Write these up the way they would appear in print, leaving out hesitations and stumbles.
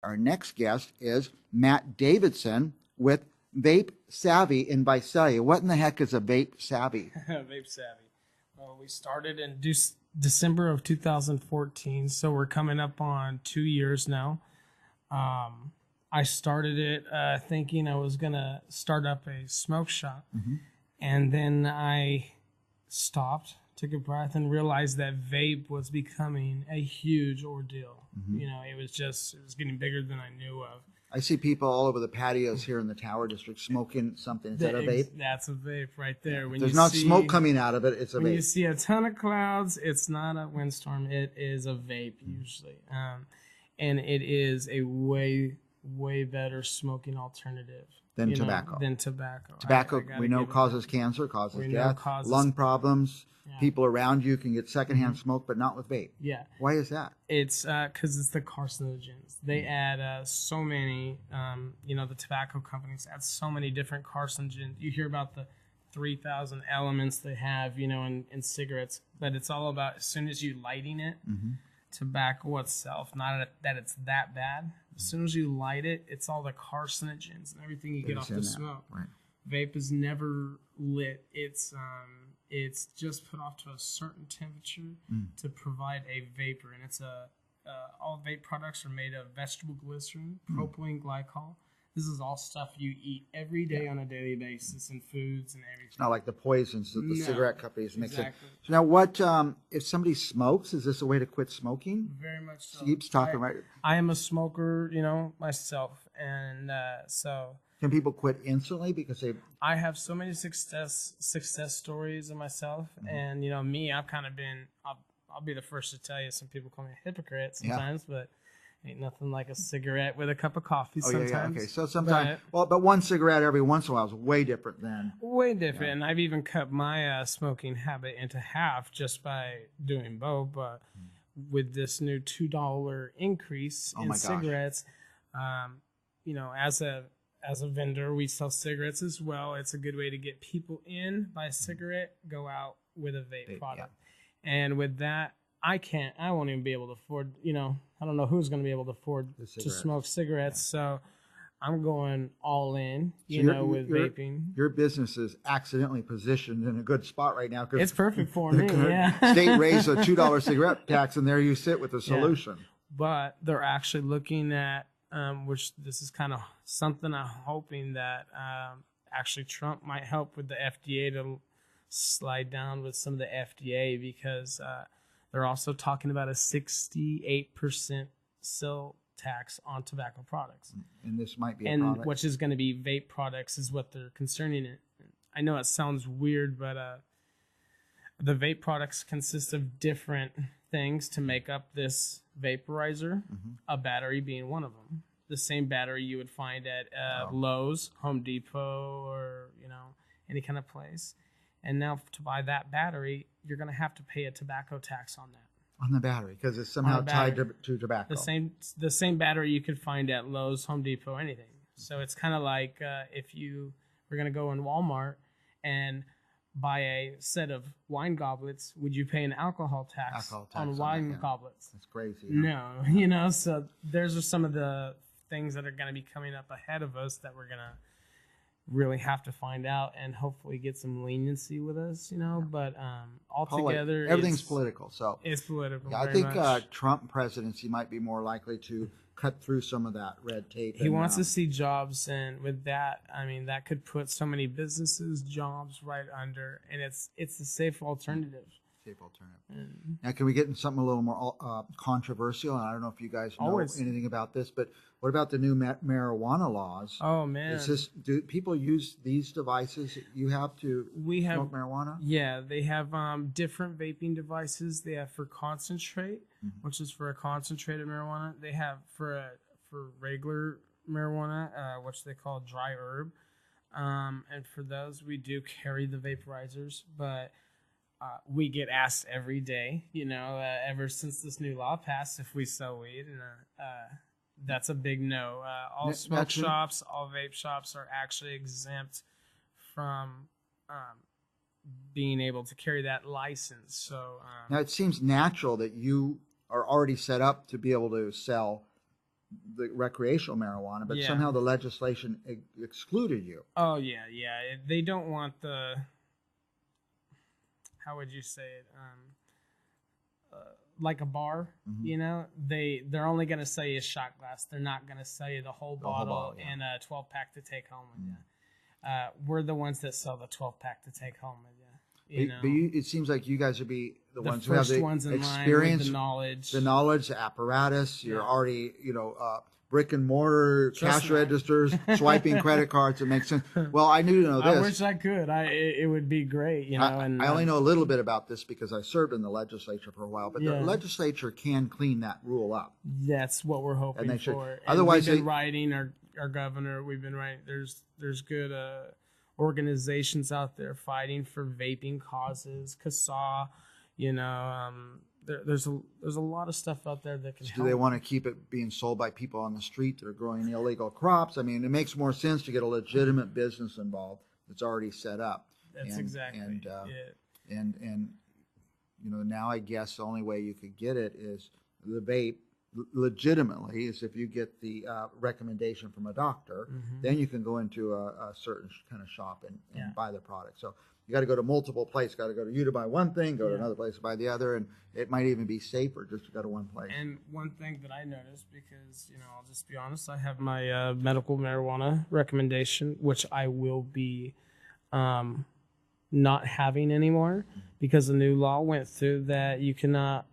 Our next guest is Matt Davidson with Vape Savvy in Visalia. What in the heck is a Vape Savvy? Vape Savvy. Well, we started in December of 2014, so we're coming up on 2 years now. I started it thinking I was going to start up a smoke shop, and then I stopped, took a breath, and realized that vape was becoming a huge ordeal. You know, it was getting bigger than I knew of. I see people all over the patios here in the Tower District smoking something. Is that a vape? That's a vape right there. When There's not smoke coming out of it. It's a vape. When you see a ton of clouds, it's not a windstorm. It is a vape usually. And it is a way better smoking alternative than tobacco. Tobacco, we know, causes cancer, causes death, lung problems. Yeah. People around you can get secondhand smoke, but not with vape. Yeah. Why is that? It's because it's the carcinogens. They add so many, the tobacco companies add so many different carcinogens. You hear about the 3,000 elements they have, in cigarettes, but it's all about as soon as you lighting it, tobacco itself, not that it's that bad. As soon as you light it, it's all the carcinogens and everything you get off the smoke. Right. Vape is never lit. It's just put off to a certain temperature to provide a vapor, and all vape products are made of vegetable glycerin, propylene glycol. This is all stuff you eat every day on a daily basis in foods and everything. It's not like the poisons that the cigarette companies mix in. So now, what if somebody smokes? Is this a way to quit smoking? Very much so. Keeps talking right. I am a smoker, myself, and so. Can people quit instantly because they? I have so many success stories of myself, and me. I've kind of been. I'll be the first to tell you. Some people call me a hypocrite sometimes, but ain't nothing like a cigarette with a cup of coffee. Sometimes. Yeah. Okay, so sometimes. But one cigarette every once in a while is way different than. Way different, and I've even cut my smoking habit into half just by doing both. But with this new $2 increase in cigarettes, as a vendor, we sell cigarettes as well. It's a good way to get people in, buy a cigarette, go out with a vape product. Yeah. And with that, I won't even be able to afford, I don't know who's going to be able to afford to smoke cigarettes. Yeah. So I'm going all in, with vaping. Your business is accidentally positioned in a good spot right now. It's perfect for me, State raised a $2 cigarette tax, and there you sit with a solution. Yeah. But they're actually looking at, which this is kind of something I'm hoping that actually Trump might help with the FDA to slide down with some of the FDA, because they're also talking about a 68% sale tax on tobacco products. And this might be a product. Which is going to be vape products is what they're concerning it. I know it sounds weird, but the vape products consist of different things to make up this vaporizer, a battery being one of them. The same battery you would find at Lowe's, Home Depot, or any kind of place. And now to buy that battery, you're going to have to pay a tobacco tax on that. On the battery, because it's somehow tied to tobacco. The same battery you could find at Lowe's, Home Depot, anything. So it's kind of like if you were going to go in Walmart and buy a set of wine goblets, would you pay an alcohol tax on wine goblets? That's crazy. No, so those are some of the things that are going to be coming up ahead of us that we're going to really have to find out and hopefully get some leniency with us, but altogether everything's political. So it's political. Yeah, I think Trump presidency might be more likely to cut through some of that red tape. He wants to see jobs, and with that, that could put so many businesses, jobs right under, and it's a safe alternative. Now, can we get into something a little more controversial? And I don't know if you guys know anything about this, but what about the new marijuana laws? Oh, man. Do people use these devices that you have to smoke marijuana? Yeah, they have different vaping devices. They have for concentrate, which is for a concentrated marijuana. They have for regular marijuana, which they call dry herb. And for those, we do carry the vaporizers, but we get asked every day, ever since this new law passed, if we sell weed, and that's a big no. All smoke shops, all vape shops are actually exempt from being able to carry that license. So now it seems natural that you are already set up to be able to sell the recreational marijuana, but somehow the legislation excluded you. Oh yeah. They don't want the, how would you say it? Like a bar, they're only going to sell you a shot glass. They're not going to sell you the whole bottle and a 12-pack to take home with you. We're the ones that sell the 12-pack to take home with you. But it seems like you guys would be the ones who have first the ones in experience, line with the knowledge, the apparatus. You're already, brick and mortar, cash registers, swiping credit cards. It makes sense. Well, I knew to know this. I wish I could. It would be great, I only know a little bit about this because I served in the legislature for a while. But the legislature can clean that rule up. That's what we're hoping for. Otherwise, we've been writing our governor. We've been writing. There's good organizations out there fighting for vaping causes. CASA, There's a lot of stuff out there that can help. Do they want to keep it being sold by people on the street that are growing illegal crops? I mean, it makes more sense to get a legitimate business involved that's already set up. That's exactly it. And now I guess the only way you could get it is the vape legitimately is if you get the recommendation from a doctor, then you can go into a certain kind of shop and buy the product. So you got to go to multiple places. Got to go to you to buy one thing, go to another place to buy the other, and it might even be safer just to go to one place. And one thing that I noticed, because I'll just be honest, I have my medical marijuana recommendation, which I will be not having anymore because the new law went through that you cannot.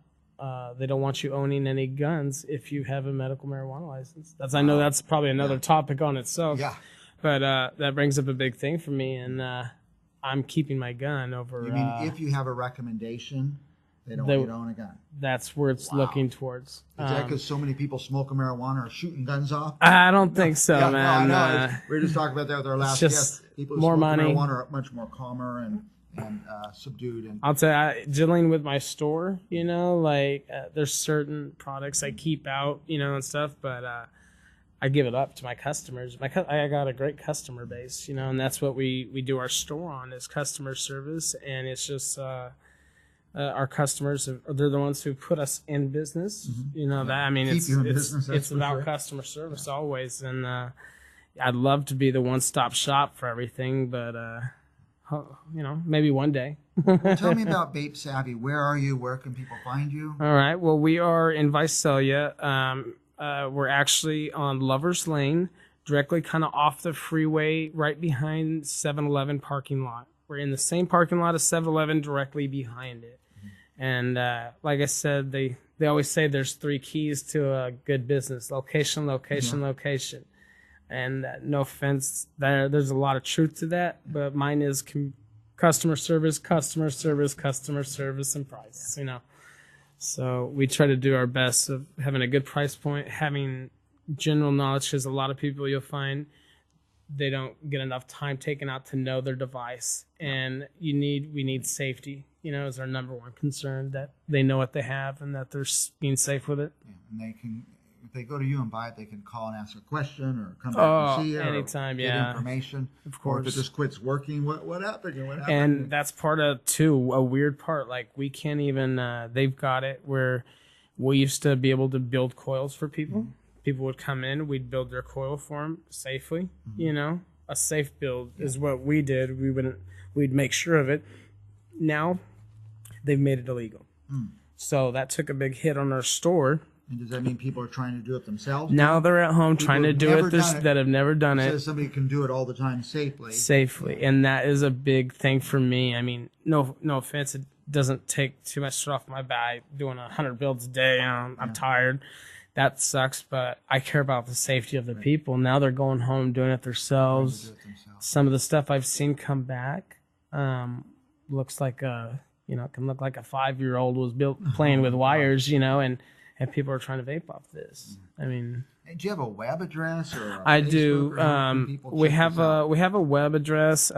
They don't want you owning any guns if you have a medical marijuana license. I know that's probably another topic on itself. Yeah. But that brings up a big thing for me, and I'm keeping my gun over. You mean if you have a recommendation, they don't want you to own a gun? That's where it's looking towards. Is that because so many people smoking marijuana are shooting guns off? I don't think so, man. No, I know. We were just talking about that with our last guest. People who smoke marijuana are much more calmer and subdued. And I'll tell you, dealing with my store, there's certain products I keep out, and stuff, but I give it up to my customers. I got a great customer base, and that's what we do our store on is customer service, and it's just our customers they're the ones who put us in business. It's about customer service always, and I'd love to be the one-stop shop for everything, but maybe one day. Well, tell me about Vape Savvy. Where are you? Where can people find you? All right. Well, we are in Visalia. We're actually on Lover's Lane, directly kind of off the freeway, right behind 7-Eleven parking lot. We're in the same parking lot as 7-Eleven, directly behind it. And like I said, they always say there's 3 keys to a good business: location, location, location. And no offense, there's a lot of truth to that, but mine is customer service, customer service, customer service, and price. So we try to do our best of having a good price point, having general knowledge, because a lot of people you'll find they don't get enough time taken out to know their device, and we need safety. Is our number one concern, that they know what they have and that they're being safe with it. Yeah, and they can. If they go to you and buy it, they can call and ask a question or come back and see it anytime, or get information. Of course. Or if it just quits working, what happened? And that's part of, too, a weird part. Like, we can't even, they've got it where we used to be able to build coils for people. People would come in, we'd build their coil for them safely. A safe build is what we did. We'd make sure of it. Now, they've made it illegal. So that took a big hit on our store. And does that mean people are trying to do it themselves? Now they're at home trying to do it that have never done it. Says somebody can do it all the time safely. And that is a big thing for me. I mean, no offense, it doesn't take too much off my back. Doing 100 builds a day, I'm tired. That sucks, but I care about the safety of the people. Now they're going home doing it themselves. Some of the stuff I've seen come back looks like it can look like a 5-year-old was playing with wires, and people are trying to vape off this. I mean, do you have a web address or? I do. We have a web address,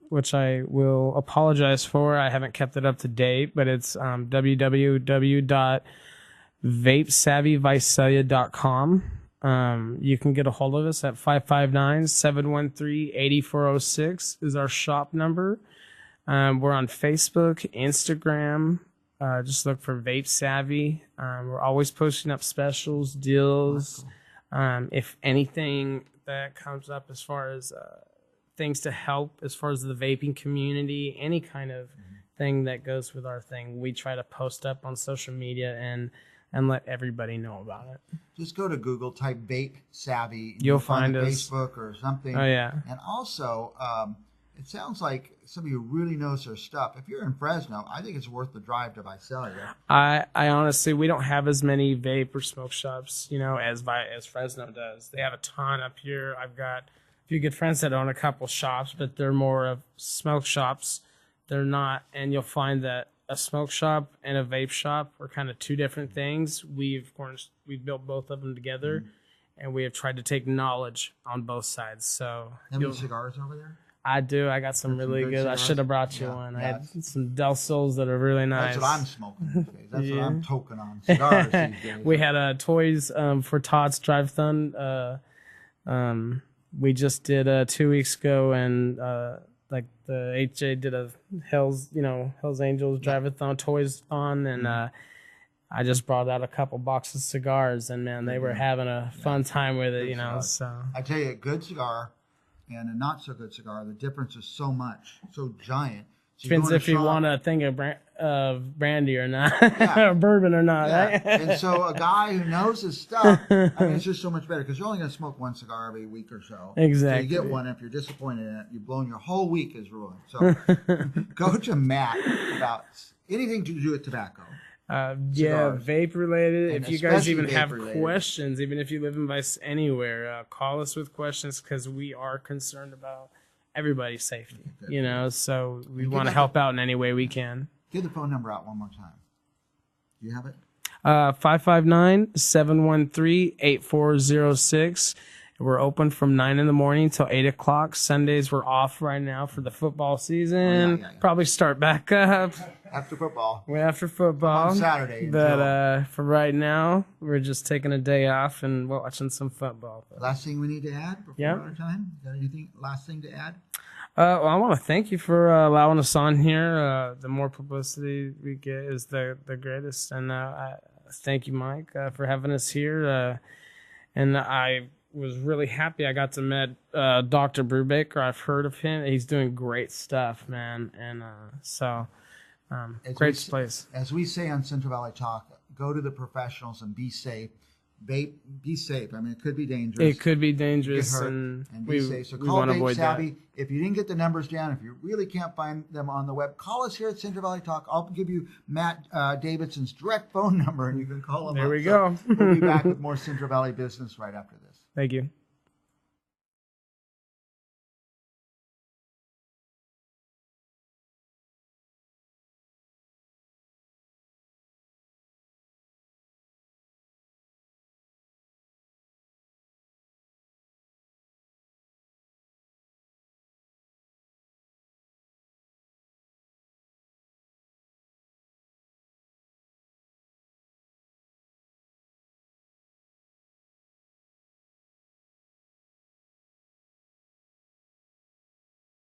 which I will apologize for. I haven't kept it up to date, but it's www.vapesavvyvisalia.com. You can get a hold of us at 559-713-8406 is our shop number. We're on Facebook, Instagram, just look for Vape Savvy. We're always posting up specials, deals. If anything that comes up as far as things to help as far as the vaping community, any kind of thing that goes with our thing, we try to post up on social media and let everybody know about it. Just go to Google, type Vape Savvy. You'll find us. Facebook or something. Oh, yeah. And also, it sounds like somebody who really knows their stuff. If you're in Fresno, I think it's worth the drive to Visalia. I honestly, we don't have as many vape or smoke shops, as Fresno does. They have a ton up here. I've got a few good friends that own a couple shops, but they're more of smoke shops. They're not, and you'll find that a smoke shop and a vape shop are kind of two different things. We've built both of them together, and we have tried to take knowledge on both sides. So, have any cigars over there? I do. I got some really good. I should have brought you one. I had some Del Sols that are really nice. That's what I'm smoking these days. That's what I'm toking on cigars these days. We had toys for Todd's Drive-Thon. We just did 2 weeks ago, and like the HJ did a Hell's Angels Drive-a-thon toys on, and I just brought out a couple boxes of cigars, and man, they were having a fun time with it. So I tell you, a good cigar and a not so good cigar, the difference is so much, so giant. So depends if you want a thing of brandy or not, or bourbon or not. Yeah. Right? And so a guy who knows his stuff, it's just so much better because you're only going to smoke one cigar every week or so. Exactly. So you get one. If you're disappointed in it, you've blown your whole week is ruined. So go to Matt about anything to do with tobacco. Vape related. And if you guys even have vape-related questions, even if you live in Vice anywhere, call us with questions because we are concerned about everybody's safety. So we want to help out in any way we can. Give the phone number out one more time. Do you have it? 559-713-8406. We're open from 9 in the morning till 8 o'clock. Sundays we're off right now for the football season. Probably start back up after football. Way after football on Saturday. But for right now, we're just taking a day off and watching some football. Last thing we need to add before our time? Got anything last thing to add? Well, I want to thank you for allowing us on here. The more publicity we get is the greatest. And I thank you, Mike, for having us here. And I was really happy I got to meet Dr. Brubaker. I've heard of him. He's doing great stuff, man. And great place. As we say on Central Valley Talk, go to the professionals and be safe. Vape, be safe. I mean, it could be dangerous. It could be dangerous, and be safe. So call Vape Savvy. If you didn't get the numbers down, if you really can't find them on the web, call us here at Central Valley Talk. I'll give you Matt Davidson's direct phone number, and you can call him. There we go. We'll be back with more Central Valley business right after this. Thank you.